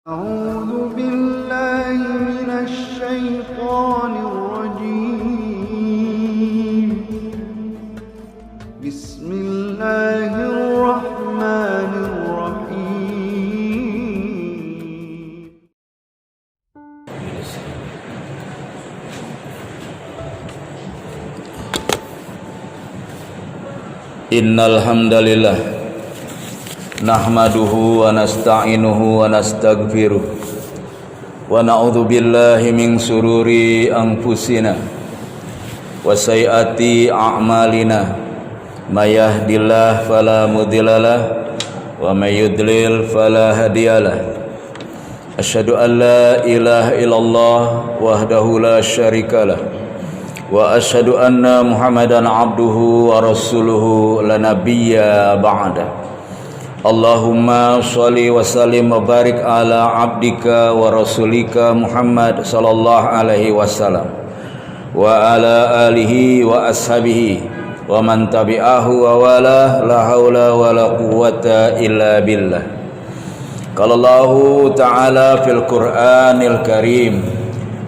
أعوذ بالله من الشيطان الرجيم بسم الله الرحمن الرحيم Innal hamdalillah nahmaduhu wa nasta'inuhu wa nastaghfiruh wa na'udzu billahi min sururi anfusina wa sayyiati a'malina may yahdihillahu fala mudhillalah wa may yudlil fala hadiyalah asyhadu an la ilaha illallah wahdahu la syarikalah wa asyhadu anna Muhammadan abduhu wa rasuluhu la nabiyya ba'da. Allahumma sholli wa sallim wa barik ala abdika wa rasulika Muhammad sallallahu alaihi wasallam wa ala alihi wa ashabihi wa man tabi'ahu wa wala la haula wa la quwwata illa billah. Qala Allahu ta'ala fil Qur'anil Karim,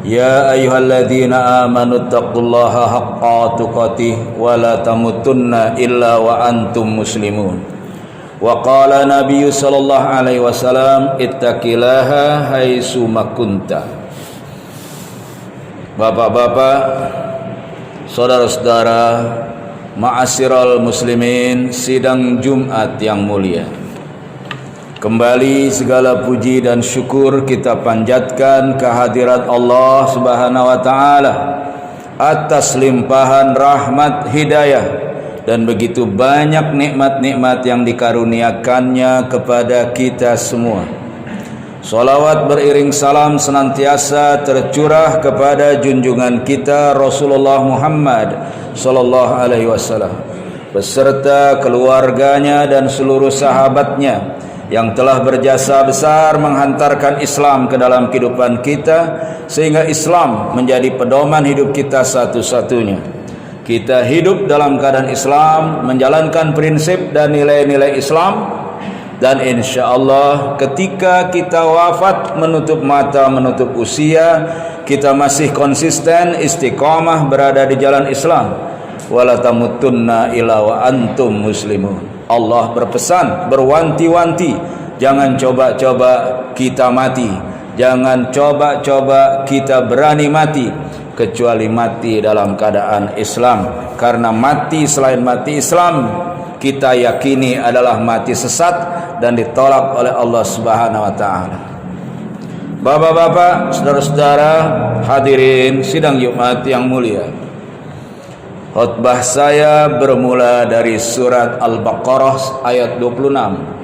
ya ayyuhalladzina amanu taqullaha haqqa tuqatih wa la tamutunna illa wa antum muslimun. Wa qala nabiyyu sallallahu alaihi wasallam ittaqillaha haitsu makunta. Bapak-bapak, saudara-saudara, ma'asyiral muslimin, sidang Jumat yang mulia. Kembali segala puji dan syukur kita panjatkan kehadirat Allah Subhanahu wa taala atas limpahan rahmat hidayah dan begitu banyak nikmat-nikmat yang dikaruniakannya kepada kita semua. Salawat beriring salam senantiasa tercurah kepada junjungan kita Rasulullah Muhammad sallallahu alaihi wasallam beserta keluarganya dan seluruh sahabatnya yang telah berjasa besar menghantarkan Islam ke dalam kehidupan kita sehingga Islam menjadi pedoman hidup kita satu-satunya. Kita hidup dalam keadaan Islam, menjalankan prinsip dan nilai-nilai Islam, dan insya Allah ketika kita wafat menutup mata, menutup usia, kita masih konsisten istiqamah berada di jalan Islam. Wala tamutunna illa wa antum muslimun. Allah berpesan, berwanti-wanti, jangan coba-coba kita mati, jangan coba-coba kita berani mati, kecuali mati dalam keadaan Islam. Karena mati selain mati Islam, kita yakini adalah mati sesat dan ditolak oleh Allah Subhanahu wa taala. Bapak-bapak, saudara-saudara, hadirin sidang Jumat yang mulia. Khutbah saya bermula dari surat Al-Baqarah ayat 26.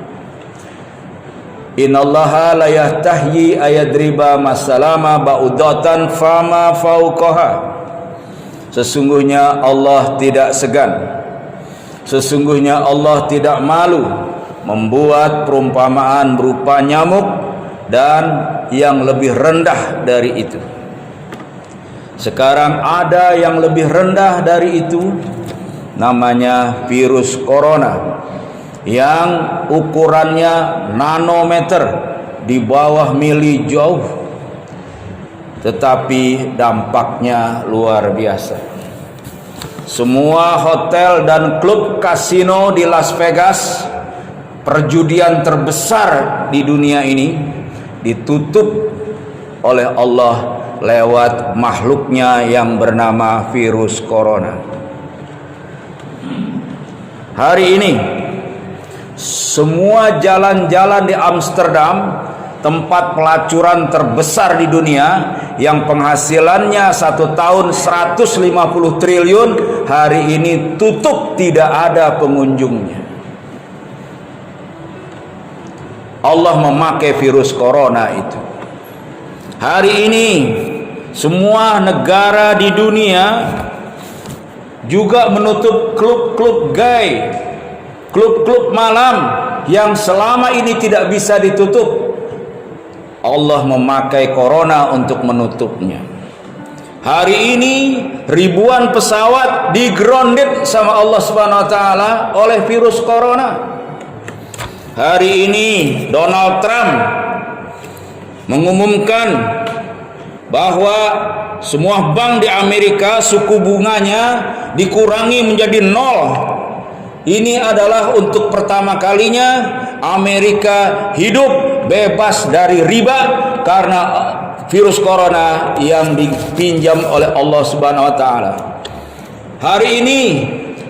Innallaha la yahtahyi ayadriba masalama ba'udatan fama fauqaha. Sesungguhnya Allah tidak segan, sesungguhnya Allah tidak malu membuat perumpamaan berupa nyamuk dan yang lebih rendah dari itu. Sekarang ada yang lebih rendah dari itu, namanya virus corona yang ukurannya nanometer, di bawah mili jauh, tetapi dampaknya luar biasa. Semua hotel dan klub kasino di Las Vegas, perjudian terbesar di dunia ini, ditutup oleh Allah lewat makhluknya yang bernama virus corona. Hari ini semua jalan-jalan di Amsterdam, tempat pelacuran terbesar di dunia yang penghasilannya satu tahun 150 triliun, hari ini tutup, tidak ada pengunjungnya. Allah memakai virus corona itu. Hari ini semua negara di dunia juga menutup klub-klub gay, klub-klub malam yang selama ini tidak bisa ditutup. Allah memakai corona untuk menutupnya. Hari ini ribuan pesawat di-grounded sama Allah Subhanahu wa taala oleh virus corona. Hari ini Donald Trump mengumumkan bahwa semua bank di Amerika suku bunganya dikurangi menjadi 0. Ini adalah untuk pertama kalinya Amerika hidup bebas dari riba karena virus corona yang dipinjam oleh Allah Subhanahu wa taala. Hari ini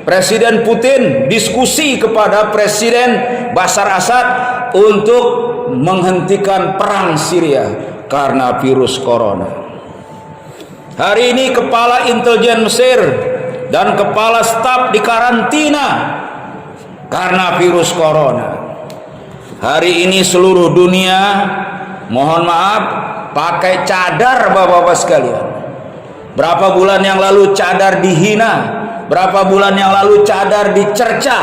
Presiden Putin diskusi kepada Presiden Bashar Assad untuk menghentikan perang Syria karena virus corona. Hari ini kepala intelijen Mesir dan kepala staf dikarantina karena virus corona. Hari ini seluruh dunia, mohon maaf, pakai cadar bapak-bapak sekalian. Berapa bulan yang lalu cadar dihina, berapa bulan yang lalu cadar dicerca.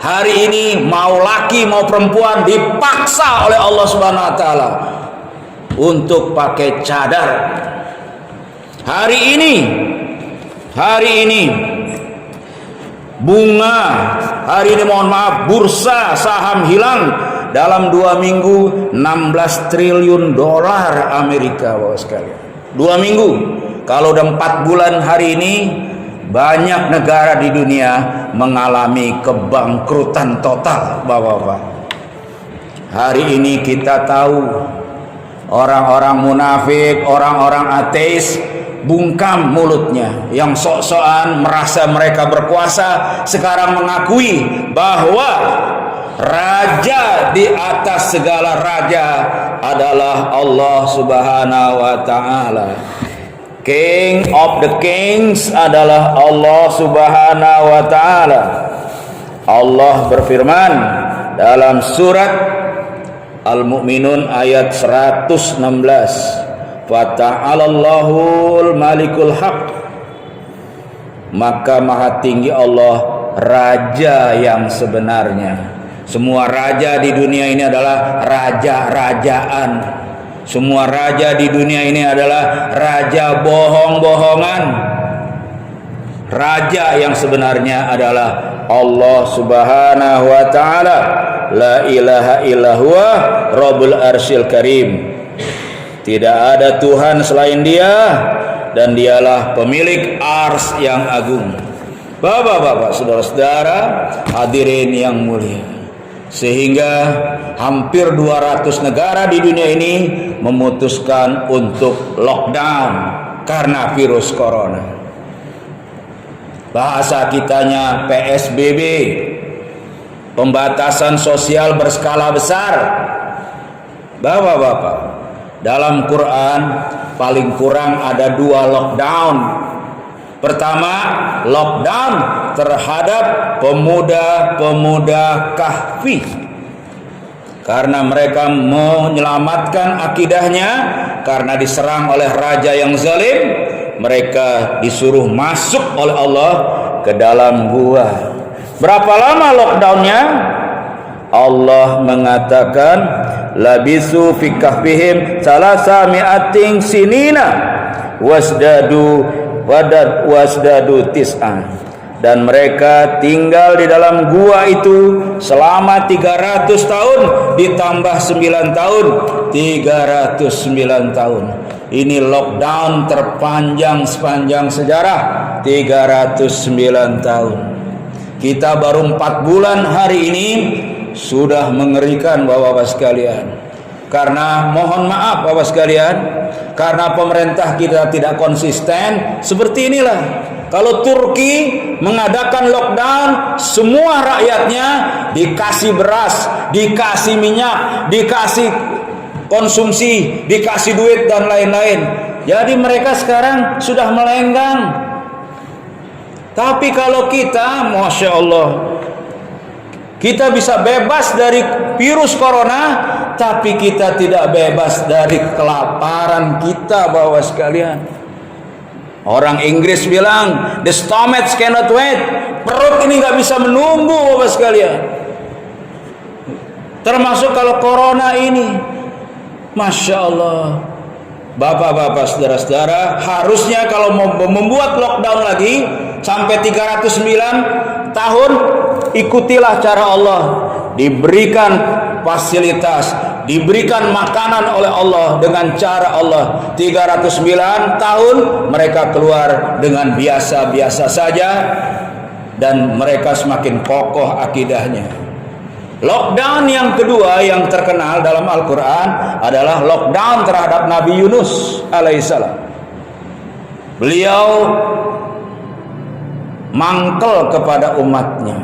Hari ini mau laki mau perempuan dipaksa oleh Allah Subhanahu wa taala untuk pakai cadar. Hari ini bunga, hari ini mohon maaf, bursa saham hilang dalam 2 minggu 16 triliun dolar Amerika bapak sekalian. 2 minggu. Kalau udah 4 bulan hari ini, banyak negara di dunia mengalami kebangkrutan total bapak-bapak. Hari ini kita tahu orang-orang munafik, orang-orang ateis bungkam mulutnya, yang sok-sokan merasa mereka berkuasa, sekarang mengakui bahwa raja di atas segala raja adalah Allah Subhanahu wa taala. King of the kings adalah Allah Subhanahu wa taala. Allah berfirman dalam surat Al-Mu'minun ayat 116, Fata'alallahul malikul haq. Maka maha tinggi Allah, raja yang sebenarnya. Semua raja di dunia ini adalah raja-rajaan. Semua raja di dunia ini adalah raja bohong-bohongan. Raja yang sebenarnya adalah Allah Subhanahu wa taala. La ilaha illallah Rabbul Arsyil Karim. Tidak ada Tuhan selain Dia, dan Dialah pemilik ars yang agung. Bapak-bapak, saudara-saudara, hadirin yang mulia, sehingga hampir 200 negara di dunia ini memutuskan untuk lockdown karena virus corona. Bahasa kitanya PSBB, pembatasan sosial berskala besar. Bapak-bapak, dalam Quran paling kurang ada 2 lockdown. Pertama, lockdown terhadap pemuda-pemuda Kahfi, karena mereka menyelamatkan akidahnya. Karena diserang oleh raja yang zalim, mereka disuruh masuk oleh Allah ke dalam gua. Berapa lama lockdownnya? Allah mengatakan labisu fi kahfihim salasami'atin sinina wasdadu tis'an, dan mereka tinggal di dalam gua itu selama 300 tahun ditambah 9 tahun, 309 tahun. Ini lockdown terpanjang sepanjang sejarah, 309 tahun. Kita baru 4 bulan hari ini sudah mengerikan bapak-bapak sekalian. Karena mohon maaf bapak sekalian, karena pemerintah kita tidak konsisten. Seperti inilah, kalau Turki mengadakan lockdown, semua rakyatnya dikasih beras, dikasih minyak, dikasih konsumsi, dikasih duit dan lain-lain. Jadi mereka sekarang sudah melenggang. Tapi kalau kita, Masya Allah, kita bisa bebas dari virus corona, tapi kita tidak bebas dari kelaparan kita, bapak sekalian. Orang Inggris bilang, the stomach cannot wait. Perut ini nggak bisa menunggu, bapak sekalian. Termasuk kalau corona ini, Masya Allah. Bapak-bapak, saudara-saudara, harusnya kalau mau membuat lockdown lagi sampai 309 tahun, ikutilah cara Allah. Diberikan fasilitas, diberikan makanan oleh Allah dengan cara Allah. 309 tahun mereka keluar dengan biasa-biasa saja, dan mereka semakin kokoh akidahnya. Lockdown yang kedua yang terkenal dalam Al-Quran adalah lockdown terhadap Nabi Yunus alaihissalam. Beliau mangkel kepada umatnya,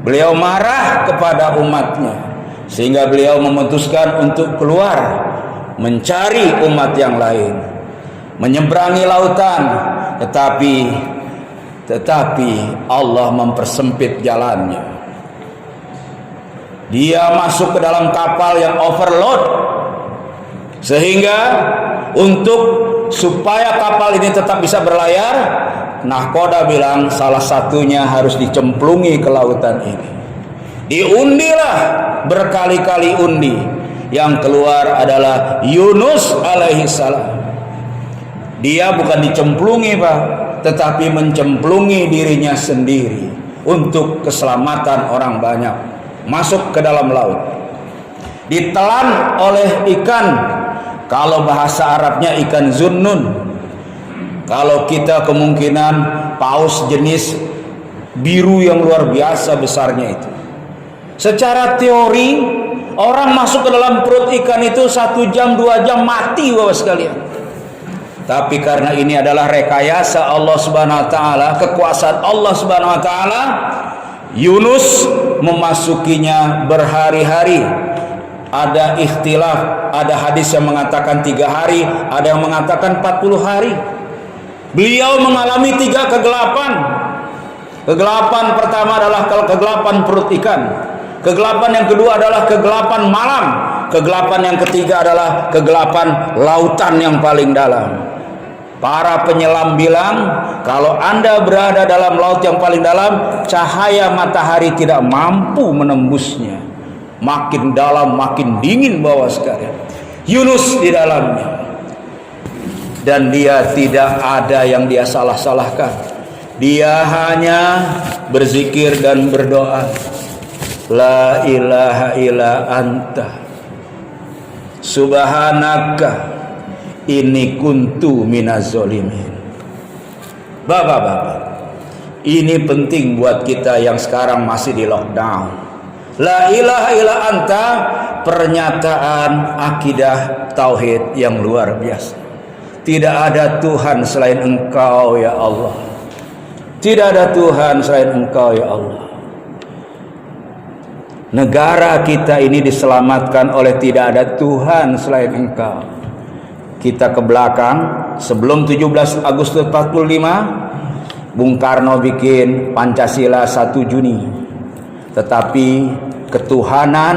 beliau marah kepada umatnya, sehingga beliau memutuskan untuk keluar mencari umat yang lain, menyeberangi lautan, tetapi Allah mempersempit jalannya. Dia masuk ke dalam kapal yang overload, sehingga supaya kapal ini tetap bisa berlayar, nahkoda bilang salah satunya harus dicemplungi ke lautan ini. Diundilah berkali-kali undi, yang keluar adalah Yunus alaihissalam. Dia bukan dicemplungi Pak, tetapi mencemplungi dirinya sendiri untuk keselamatan orang banyak. Masuk ke dalam laut, ditelan oleh ikan, kalau bahasa Arabnya ikan zunnun. Kalau kita kemungkinan paus jenis biru yang luar biasa besarnya itu. Secara teori, orang masuk ke dalam perut ikan itu 1 jam 2 jam mati Bapak sekalian. Tapi karena ini adalah rekayasa Allah Subhanahu wa taala, kekuasaan Allah Subhanahu wa taala, Yunus memasukinya berhari-hari. Ada ikhtilaf, ada hadis yang mengatakan 3 hari, ada yang mengatakan 40 hari. Beliau mengalami 3 kegelapan. Kegelapan pertama adalah kegelapan perut ikan. Kegelapan yang kedua adalah kegelapan malam. Kegelapan yang ketiga adalah kegelapan lautan yang paling dalam. Para penyelam bilang, kalau Anda berada dalam laut yang paling dalam, cahaya matahari tidak mampu menembusnya. Makin dalam, makin dingin bawah sekalian. Yunus di dalamnya. Dan dia tidak ada yang dia salah-salahkan. Dia hanya berzikir dan berdoa. La ilaha illa anta subhanaka inni kuntu minaz zalimin. Bapak-bapak, ini penting buat kita yang sekarang masih di lockdown. La ilaha illa anta, pernyataan akidah tauhid yang luar biasa. Tidak ada Tuhan selain Engkau ya Allah. Tidak ada Tuhan selain Engkau ya Allah. Negara kita ini diselamatkan oleh tidak ada Tuhan selain Engkau. Kita ke belakang, sebelum 17 Agustus 45, Bung Karno bikin Pancasila 1 Juni. Tetapi ketuhanan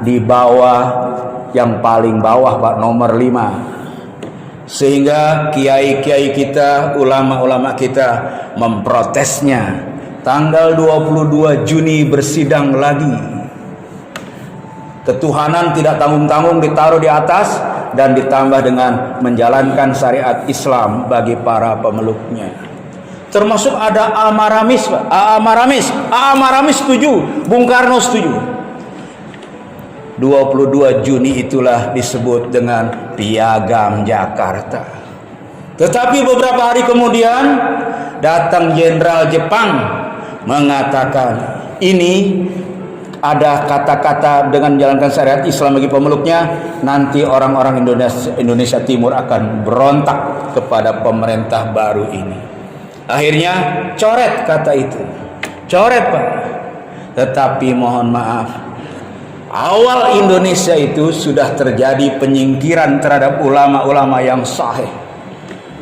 di bawah, yang paling bawah Pak, nomor 5. Sehingga kiai-kiai kita, ulama-ulama kita memprotesnya. Tanggal 22 Juni bersidang lagi. Ketuhanan tidak tanggung-tanggung ditaruh di atas, dan ditambah dengan menjalankan syariat Islam bagi para pemeluknya. Termasuk ada Amaramis, Pak. Amaramis setuju, Bung Karno setuju. 22 Juni itulah disebut dengan Piagam Jakarta. Tetapi beberapa hari kemudian datang Jenderal Jepang mengatakan, ini ada kata-kata dengan menjalankan syariat Islam bagi pemeluknya, nanti orang-orang Indonesia Timur akan berontak kepada pemerintah baru ini. Akhirnya coret kata itu. Coret Pak. Tetapi mohon maaf, awal Indonesia itu sudah terjadi penyingkiran terhadap ulama-ulama yang sahih.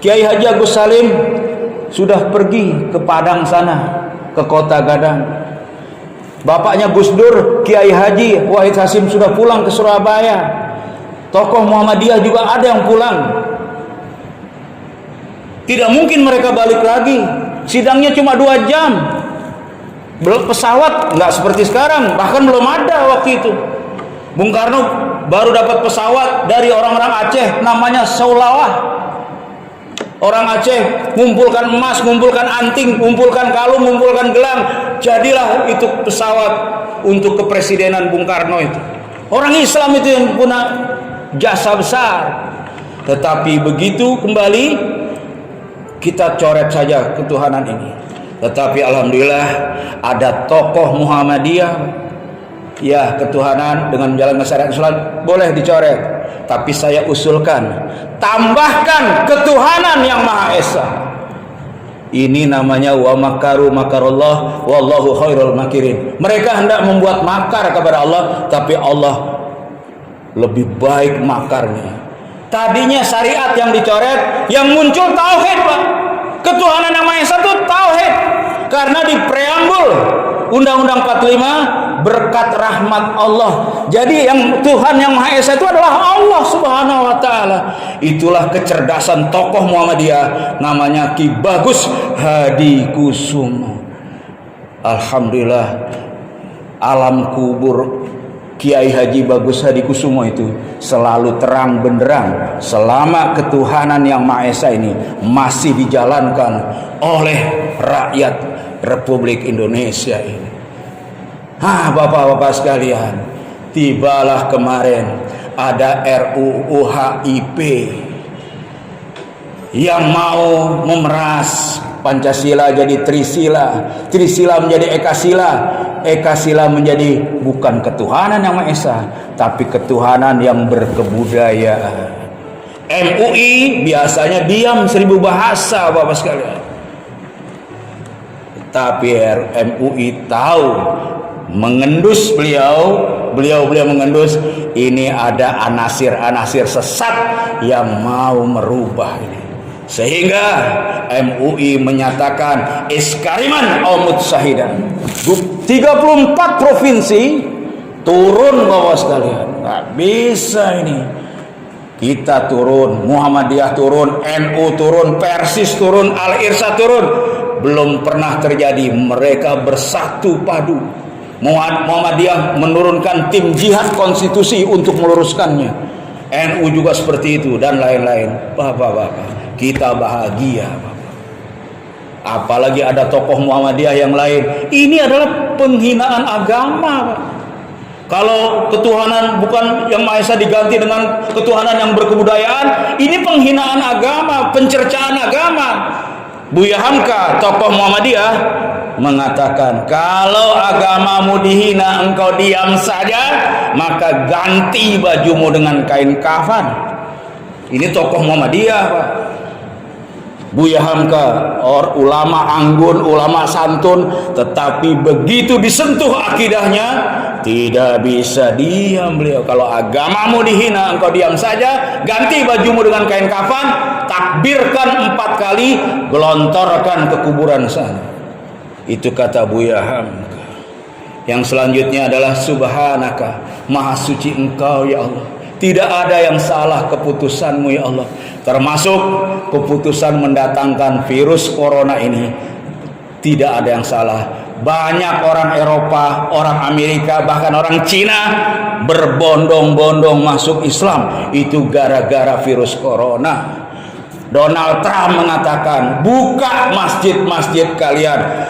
Kiai Haji Agus Salim sudah pergi ke Padang sana, ke Kota Gadang. Bapaknya Gus Dur, Kiai Haji Wahid Hasim sudah pulang ke Surabaya. Tokoh Muhammadiyah juga ada yang pulang. Tidak mungkin mereka balik lagi. Sidangnya cuma 2 jam. Belum pesawat, nggak seperti sekarang. Bahkan belum ada waktu itu. Bung Karno baru dapat pesawat dari orang-orang Aceh, namanya Saulawah. Orang Aceh ngumpulkan emas, ngumpulkan anting, ngumpulkan kalung, ngumpulkan gelang. Jadilah itu pesawat untuk kepresidenan Bung Karno itu. Orang Islam itu yang punya jasa besar. Tetapi begitu kembali kita coret saja ketuhanan ini. Tetapi alhamdulillah ada tokoh Muhammadiyah, ya, ketuhanan dengan menjalankan syariat Islam boleh dicoret. Tapi saya usulkan, tambahkan ketuhanan yang Maha Esa. Ini namanya wa makaru makarullah wallahu khairul makirin. Mereka hendak membuat makar kepada Allah, tapi Allah lebih baik makarnya. Tadinya syariat yang dicoret, yang muncul tauhid, Pak. Ketuhanan yang Maha Esa itu tauhid. Karena di preambul Undang-Undang 45 berkat rahmat Allah. Jadi yang Tuhan yang Maha Esa itu adalah Allah Subhanahu wa taala. Itulah kecerdasan tokoh Muhammadiyah namanya Ki Bagus Hadi Kusumo. Alhamdulillah alam kubur Kiai Haji Bagus Hadi Kusumo itu selalu terang benderang selama ketuhanan yang Maha Esa ini masih dijalankan oleh rakyat Republik Indonesia ini. Bapak-bapak sekalian, tibalah kemarin ada RUU HIP yang mau memeras Pancasila jadi Trisila, Trisila menjadi Ekasila, Ekasila menjadi bukan ketuhanan yang Maha Esa, tapi ketuhanan yang berkebudayaan. MUI biasanya diam 1000 bahasa, Bapak sekalian. Tapi MUI tahu, mengendus beliau mengendus, ini ada anasir-anasir sesat yang mau merubah ini. Sehingga MUI menyatakan iskariman aumut syahidan. 34 provinsi turun, Bapak sekalian. Nggak bisa ini. Kita turun, Muhammadiyah turun, NU turun, Persis turun, Al-Irsyad turun. Belum pernah terjadi. Mereka bersatu padu. Muhammadiyah menurunkan tim jihad konstitusi untuk meluruskannya. NU juga seperti itu dan lain-lain. Bapak-bapak, kita bahagia, Bapak. Apalagi ada tokoh Muhammadiyah yang lain. Ini adalah penghinaan agama, Pak. Kalau ketuhanan bukan yang Maha Esa diganti dengan ketuhanan yang berkebudayaan, ini penghinaan agama, pencercaan agama. Buya Hamka, tokoh Muhammadiyah, mengatakan kalau agamamu dihina engkau diam saja, maka ganti bajumu dengan kain kafan. Ini tokoh Muhammadiyah, Pak. Buya Hamka, ulama anggun, ulama santun, tetapi begitu disentuh akidahnya tidak bisa diam beliau. Kalau agamamu dihina engkau diam saja, ganti bajumu dengan kain kafan, takbirkan 4 kali, gelontorkan ke kuburan sana. Itu kata Buya Hamka. Yang selanjutnya adalah subhanaka, maha suci engkau ya Allah. Tidak ada yang salah keputusanmu ya Allah. Termasuk keputusan mendatangkan virus corona ini. Tidak ada yang salah. Banyak orang Eropa, orang Amerika, bahkan orang Cina berbondong-bondong masuk Islam. Itu gara-gara virus corona. Donald Trump mengatakan, buka masjid-masjid kalian,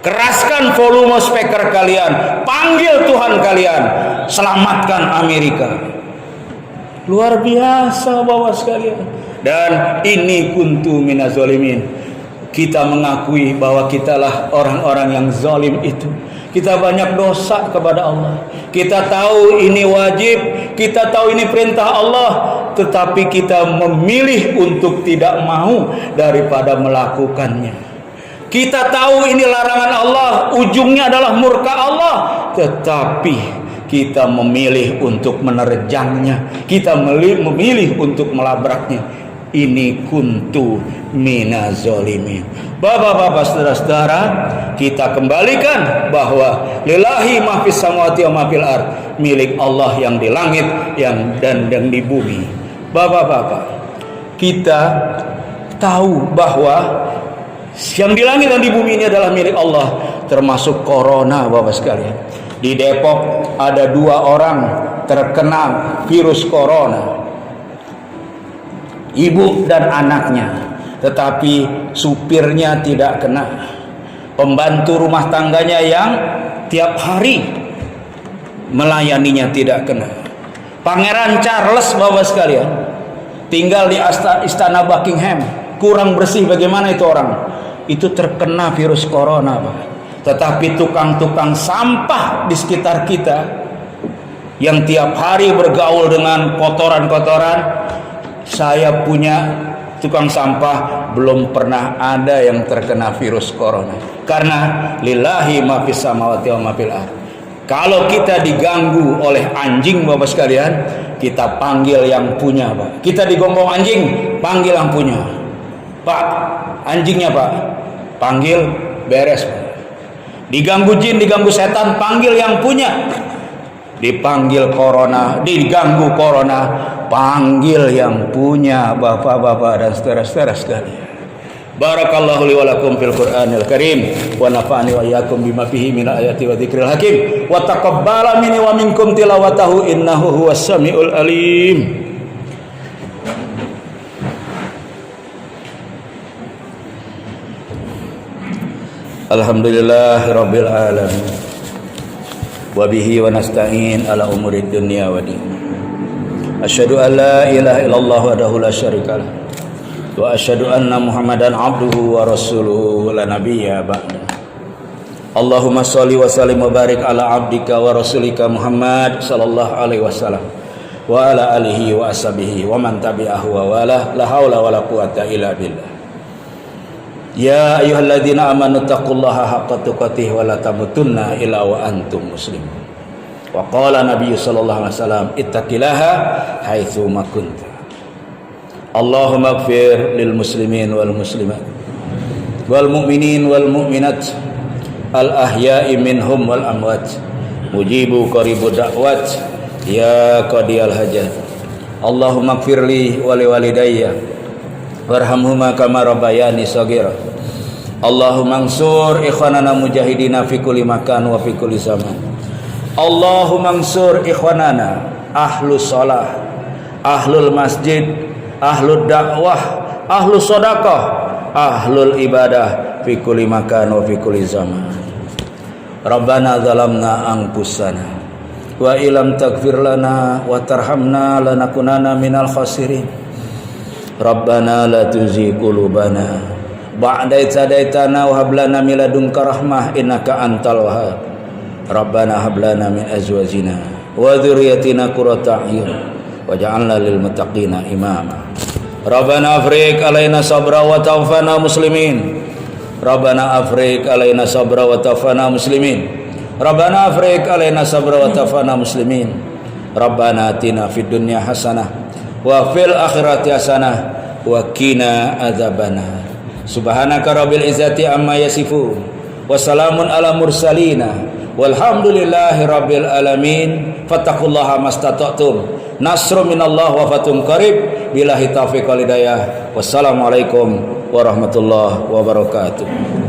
keraskan volume speaker kalian, panggil Tuhan kalian, selamatkan Amerika. Luar biasa, Bapak sekalian. Dan ini kuntu minaz zalimin. Kita mengakui bahwa kitalah orang-orang yang zalim itu. Kita banyak dosa kepada Allah. Kita tahu ini wajib, kita tahu ini perintah Allah, tetapi kita memilih untuk tidak mau daripada melakukannya. Kita tahu ini larangan Allah, ujungnya adalah murka Allah, tetapi kita memilih untuk menerjangnya, kita memilih untuk melabraknya. Ini kuntu minaz zalimin. Bapak-bapak, saudara-saudara, kita kembalikan bahwa lillahi ma fis samawati wa ma fil ard, milik Allah yang di langit dan di bumi. Bapak-bapak, kita tahu bahwa yang di langit dan di bumi ini adalah milik Allah, termasuk corona, Bapak sekalian. Di Depok ada 2 orang terkena virus corona, ibu dan anaknya, tetapi supirnya tidak kena. Pembantu rumah tangganya yang tiap hari melayaninya tidak kena. Pangeran Charles, Bapak sekalian, tinggal di istana Buckingham, kurang bersih bagaimana itu orang, itu terkena virus corona, Pak. Tetapi tukang-tukang sampah di sekitar kita yang tiap hari bergaul dengan kotoran-kotoran, saya punya tukang sampah belum pernah ada yang terkena virus corona. Karena lillahi ma fis samawati wa ma fil ardh. Kalau kita diganggu oleh anjing, Bapak sekalian, kita panggil yang punya, Pak. Kita digonggong anjing, panggil yang punya. Pak, anjingnya, Pak. Panggil, beres, Pak. Diganggu jin, diganggu setan, panggil yang punya. Dipanggil corona, diganggu corona, panggil yang punya, Bapak-bapak dan saudara-saudara sekalian. Barakallahu li wa lakum fil Qur'anil Karim wa nafa'ani wa iyyakum bima fihi min ayati wa dzikril hakim wa taqabbala minni wa minkum tilawatahu innahu huwas samiul alim. Alhamdulillahirabbil alamin wa bihi wa nasta'in ala umurid dunya wa din. Asyhadu an la ilaha illallah wahdahu la syarikalah wa asyhadu anna Muhammadan abduhu wa rasuluhu la nabiyya ba'da. Allahumma shalli wa sallim wa barik ala abdika wa rasulika Muhammad sallallahu alaihi wasallam wa ala alihi wa ashabihi wa man tabi'ahu wa wala, la haula wa la quwata illa billah. Ya ayyuhalladzina amanu taqullaha haqqa tuqatih wa la tamutunna illa wa antum muslimun. Wa qala Nabi sallallahu alaihi wasallam ittaqillaha haitsu ma kunta. Allahumma ighfir lil muslimin wal muslimat wal mu'minin wal mu'minat al ahya'i minhum wal amwat mujibu qaribud da'wat ya qadiyal hajat. Allahumma ighfir li wa li walidayya warhamhuma kama rabbayani shaghira. Allahumma ansur ikhwanana mujahidina fi kulli makan wa fi kulli zaman. Allahumma ansur ikhwanana ahlus shalah, ahlul masjid, ahlul dakwah, ahlul sedekah, ahlul ibadah fi kulli makan wa fi kulli zaman. Rabbana zalamna anfusana wa illam taghfir lana wa tarhamna lanakunanna minal khasirin. Rabbana la tuzigh qulubana ba'da idh hadaitana wa hab lana min ladunka rahmah innaka antal wahhab. Rabbana hab lana min azwajina wa dzurriyyatina qurrata a'yun waj'alna lil muttaqina imama. Rabbana afriq alaina sabra wa tawaffana muslimin. Rabbana afriq alaina sabra wa tawaffana muslimin. Rabbana afriq alaina sabra wa tawaffana muslimin. Rabbana atina fid dunya hasanah wa fil akhirati hasanah wa qina adzabannar. Subhanaka rabbil izzati amma yasifun wa salamun ala mursalina walhamdulillahi rabbil alamin. Fattaqullaha mastata'tum. Nasrun minallah wa fathun qarib. Billahi taufiq wal hidayah. Wassalamualaikum warahmatullahi wabarakatuh.